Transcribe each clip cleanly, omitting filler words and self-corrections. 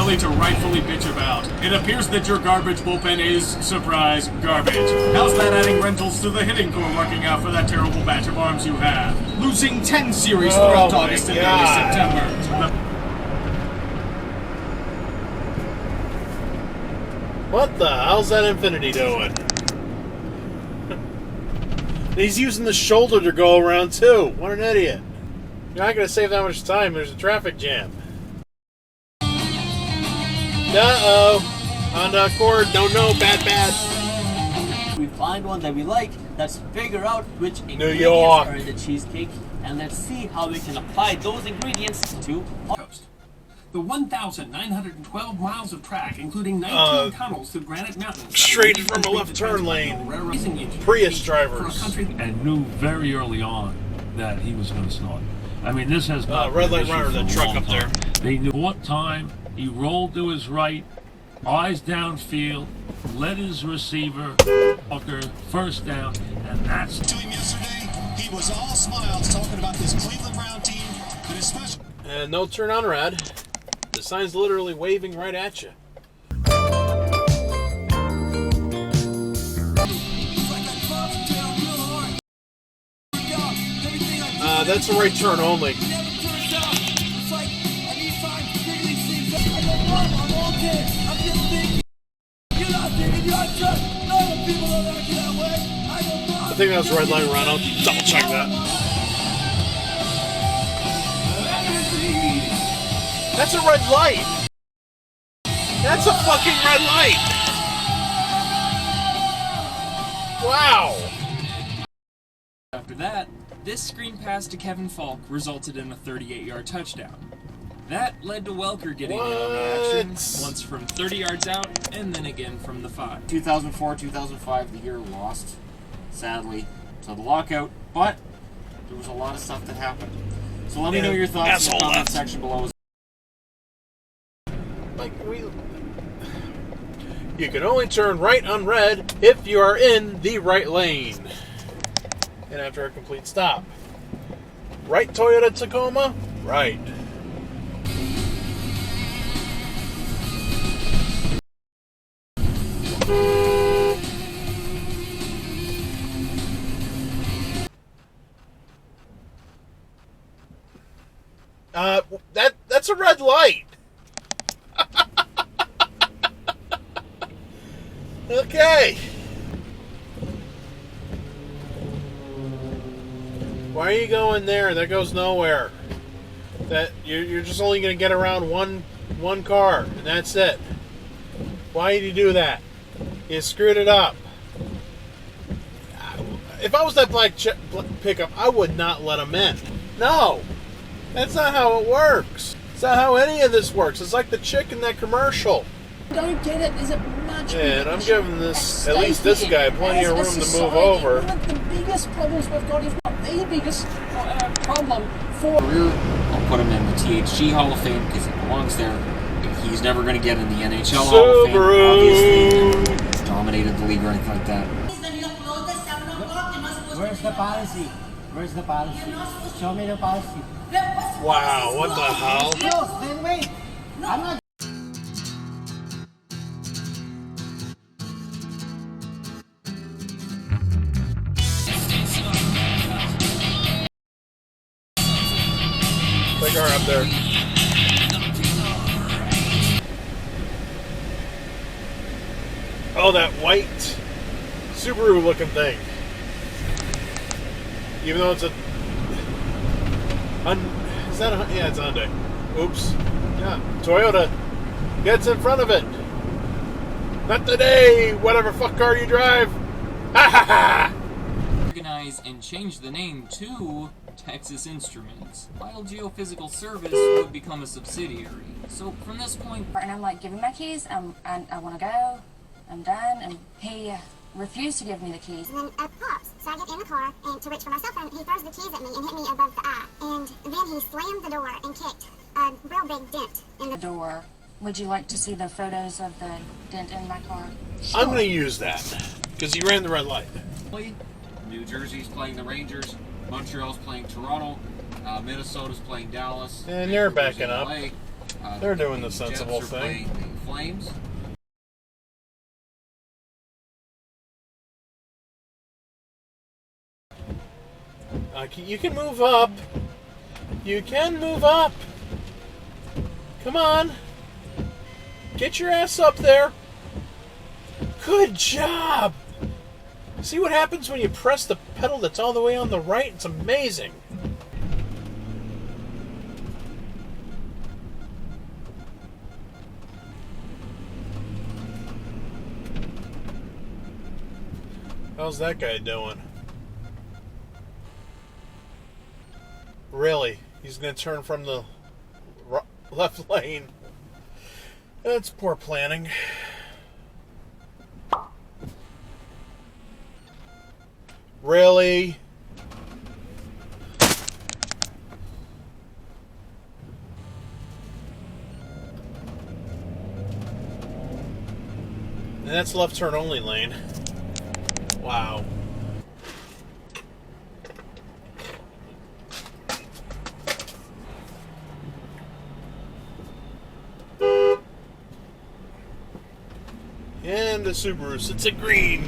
finally to rightfully bitch about. It appears that your garbage bullpen is, surprise, garbage. How's that adding rentals to the hitting core working out for that terrible batch of arms you have? Losing 10 series throughout August and early September. What the hell's that Infinity doing? He's using the shoulder to go around too. What an idiot. You're not going to save that much time. There's a traffic jam. Uh-oh. Honda Accord. Don't know. Bad. We find one that we like. Let's figure out which ingredients York. are in the cheesecake. And let's see how we can apply those ingredients to our coast. The 1,912 miles of track, including 19 tunnels through Granite Mountains. Straight from a left turn lane. Prius drivers. And knew very early on that he was going to snort. I mean, this has not red light been runner, for a that truck long up there. time. They knew what time he rolled to his right, eyes downfield, led his receiver, first down, and that's To him yesterday, he was all smiles talking about this Cleveland Brown team, but especially. And no turn on red. The sign's literally waving right at you. That's a right turn only. I think that was a red light run. I'll double check that. That's a red light. That's a fucking red light. Wow. After that, this screen pass to Kevin Falk resulted in a 38-yard touchdown. That led to Welker getting in on the action, once from 30 yards out, and then again from the 5. 2004, 2005, the year lost, sadly, to the lockout, but there was a lot of stuff that happened. So let me know your thoughts in the comment section below. You can only turn right on red if you are in the right lane. And after a complete stop. Right Toyota Tacoma? Right. That's a red light. Okay. Why are you going there? That goes nowhere. That you're just only going to get around one car, and that's it. Why did you do that? You screwed it up. If I was that black pickup, I would not let him in. No, that's not how it works. It's not how any of this works. It's like the chick in that commercial. Don't get it. Is it much? Yeah, and I'm giving this, at least this guy, plenty of room to move over. One of the biggest problems we've got, if not the biggest problem for career. I'll put him in the THG Hall of Fame because he belongs there. He's never going to get in the NHL Hall of Fame, obviously. Dominated the league or anything like that. Where's the policy? Where's the policy? Show me the policy. Wow, what the hell? No, then wait. I'm not. Big car up there. Oh, that white Subaru looking thing. Even though it's a... is that a... Yeah, it's a Hyundai. Oops. Yeah, Toyota gets in front of it. Not today, whatever fuck car you drive. Ha ha ha! Organize and change the name to Texas Instruments, while Geophysical Service would become a subsidiary. So from this point... And I'm like, give me my keys, and I want to go, I'm done, and he refused to give me the keys. And then pops, so I get in the car, and to reach for my cell phone, he throws the keys at me and hit me above the eye. And then he slammed the door and kicked a real big dent in the door. Would you like to see the photos of the dent in my car? Sure. I'm going to use that, because he ran the red light. New Jersey's playing the Rangers, Montreal's playing Toronto, Minnesota's playing Dallas. And they're backing up. They're doing the sensible Jets are thing. playing the Flames. You can move up. You can move up. Come on. Get your ass up there. Good job. See what happens when you press the pedal that's all the way on the right? It's amazing. How's that guy doing? Really? He's going to turn from the left lane. That's poor planning. Really? And that's left turn only lane. Wow. And the Subaru sits at green.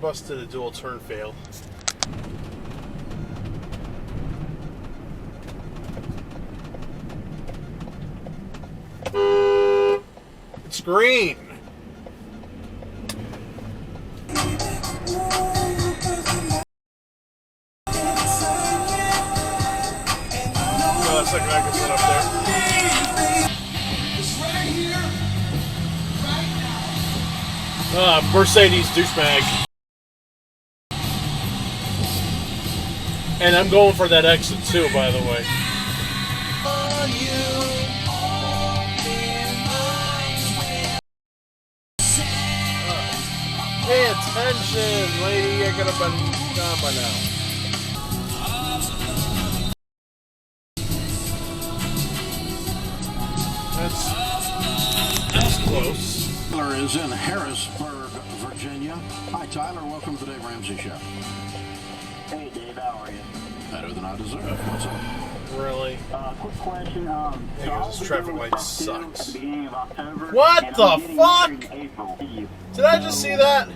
Busted a dual turn fail. It's green. Looks like I can sit up there. Mercedes douchebag. And I'm going for that exit too, by the way. Pay attention, lady. You're gonna be gone by now. That's close. Tyler is in Harrisburg, Virginia. Hi, Tyler. Welcome to the Dave Ramsey Show. Hey, Dave. How are you? Better than I deserve. What's up? Really? Quick question. This traffic light sucks. At the beginning of October, what and the fuck? in April. Did I just see that?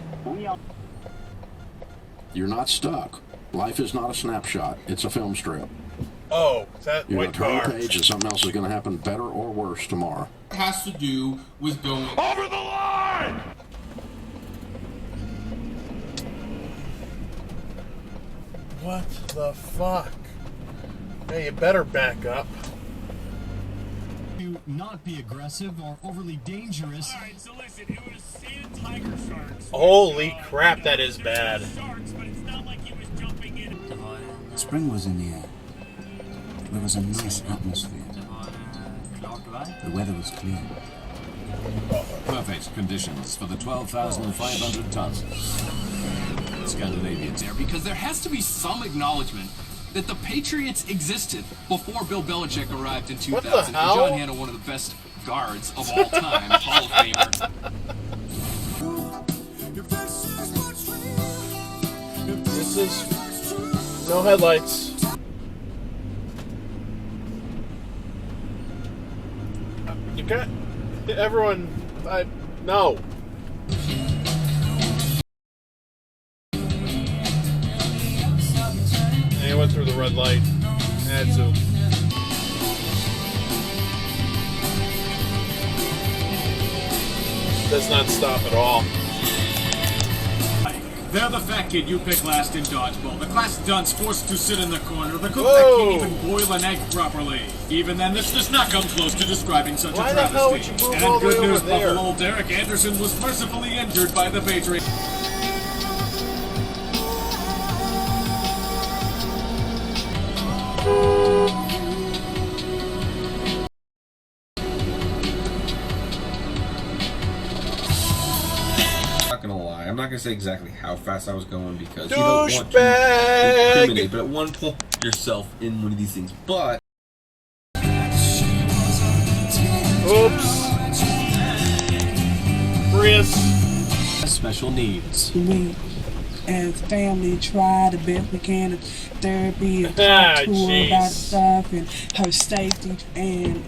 You're not stuck. Life is not a snapshot. It's a film strip. Oh, that You're white going to turn car. a page and something else is going to happen better or worse tomorrow. It has to do with going over the line! What the fuck? Hey, you better back up. To not be aggressive or overly dangerous. Alright, so listen, it was sand tiger sharks. Holy crap, that is bad. Sharks, but it's not like he was jumping in. Spring was in the air. There was a nice atmosphere. The weather was clear. Perfect conditions for the 12,500 tons. Scandinavians there, because there has to be some acknowledgement that the Patriots existed before Bill Belichick arrived in 2000. What the hell? And John Hannah, one of the best guards of all time, Hall of Famer. This is no headlights. You got everyone. No. And he went through the red light. Had to. Does not stop at all. They're the fat kid you pick last in dodgeball. The class dunce forced to sit in the corner. The cook that can't even boil an egg properly. Even then, this does not come close to describing such a travesty. And good news, Buffalo old Derek Anderson was mercifully injured by the Patriots. I'm not gonna say exactly how fast I was going because you Douchebag! don't want to incriminate, but at one point yourself in one of these things. But oops, Prius. special needs. We, as a family, try the best we can to therapy and talk to her about stuff and her safety and.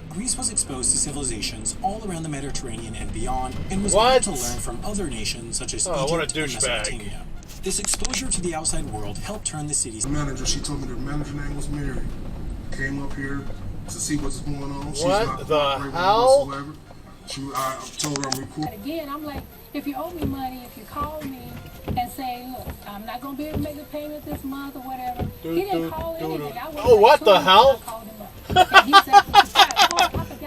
Greece was exposed to civilizations all around the Mediterranean and beyond, and was able to learn from other nations such as Egypt and Mesopotamia. This exposure to the outside world helped turn the cities. The manager, she told me the manager name was Mary. Came up here to see what's going on. She's What the hell? I told her I'm recording. Again, I'm like, if you owe me money, if you call me and say, look, I'm not going to be able to make the payment this month or whatever. He didn't call anything. Oh, what the hell?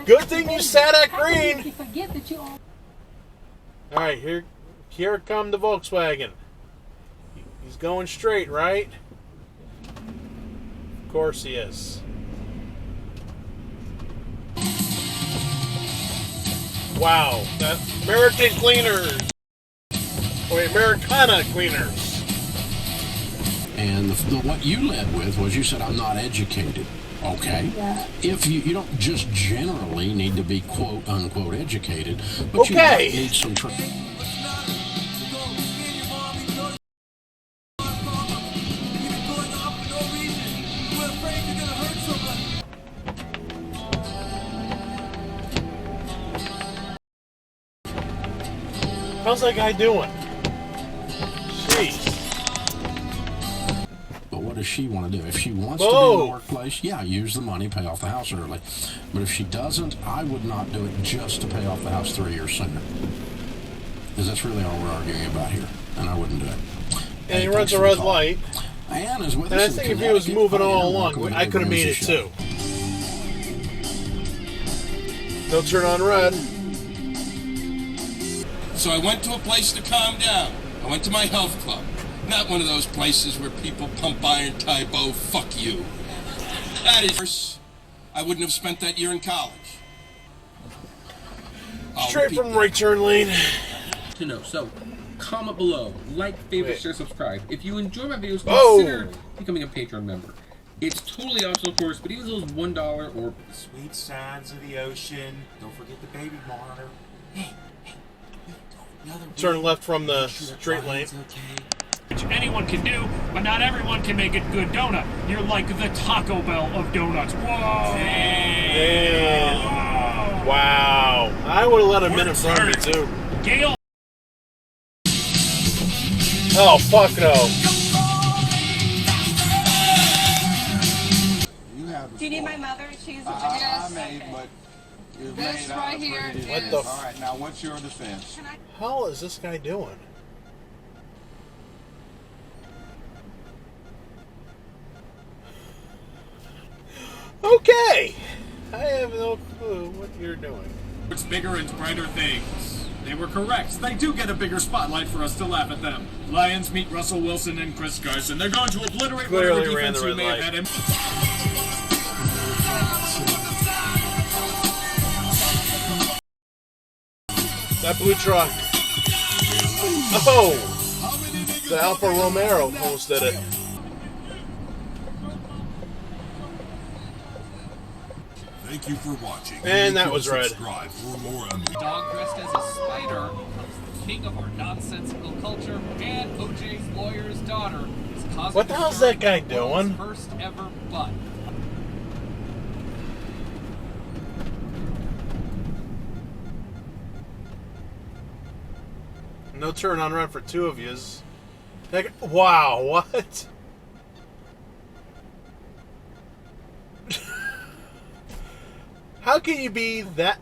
Good thing you sat at green. All right, here come the Volkswagen. He's going straight, right? Of course he is. Wow, that American Cleaners. Or Americana Cleaners. And what you led with was you said, I'm not educated. Okay. Yeah. If you don't just generally need to be quote unquote educated, but you might need some training. How's that guy doing? Jeez. But what does she want to do? If she wants to be in the workplace, yeah, use the money, pay off the house early. But if she doesn't, I would not do it just to pay off the house 3 years sooner. Because that's really all we're arguing about here, and I wouldn't do it. And he runs a red light. Ann is with and us I think if he was moving all along, I could have made it too. No turn on red. So I went to a place to calm down. I went to my health club. Not one of those places where people pump iron typo. Fuck you. That is worse. I wouldn't have spent that year in college. Straight from right turn lane. To know. So, comment below, like, favorite, share, subscribe. If you enjoy my videos, Oh! consider becoming a Patreon member. It's totally optional, of course, but even those $1 or Sweet sounds of the ocean. Don't forget the baby monitor. Hey, Turn left from the straight lane. Which anyone can do, but not everyone can make a good donut. You're like the Taco Bell of donuts. Whoa! Damn. Wow. I would have let him in front of me too. Gail. Oh, fuck no. Do you need my mother? She's I made, but it was this made right out here of What the All right, now what's your defense? How is this guy doing? Okay. I have no clue what you're doing. It's bigger and brighter things. They were correct. They do get a bigger spotlight for us to laugh at them. Lions meet Russell Wilson and Chris Carson. They're going to obliterate Clearly whatever ran defense the you red may light. have had him. That blue truck. Oh! The Alfa Romero posted it. Thank you for watching. And that was red. Subscribe for more Dog dressed as a spider, king of our nonsensical culture, and OJ's lawyer's daughter is causing What the hell's that guy doing? first ever butt. No turn on red for two of yous. Wow, what? How can you be that...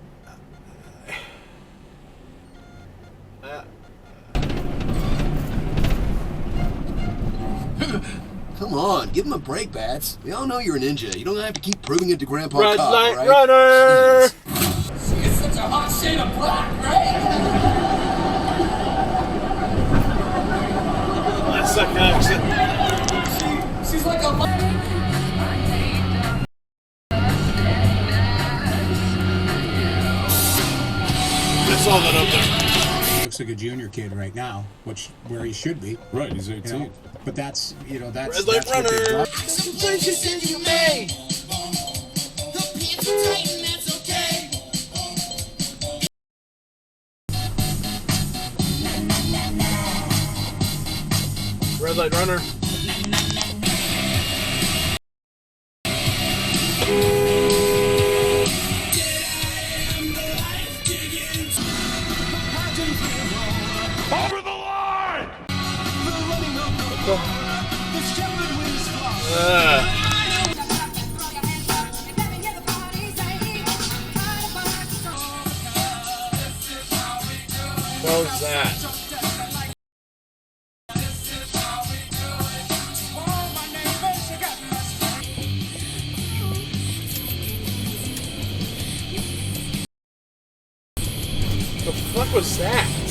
Come on, give him a break, Bats. We all know you're a ninja. You don't have to keep proving it to Grandpa Red Cobb, light right? runner! It's such a hot shade of black, right? That's the exit. She's like a... I saw that up there. Looks like a junior kid right now, where he should be. Right, he's 18. You know? But that's, that's... Red light that's what they runner! do. Places in you may! Suicide Runner. Over the line! How's that? The fuck was that?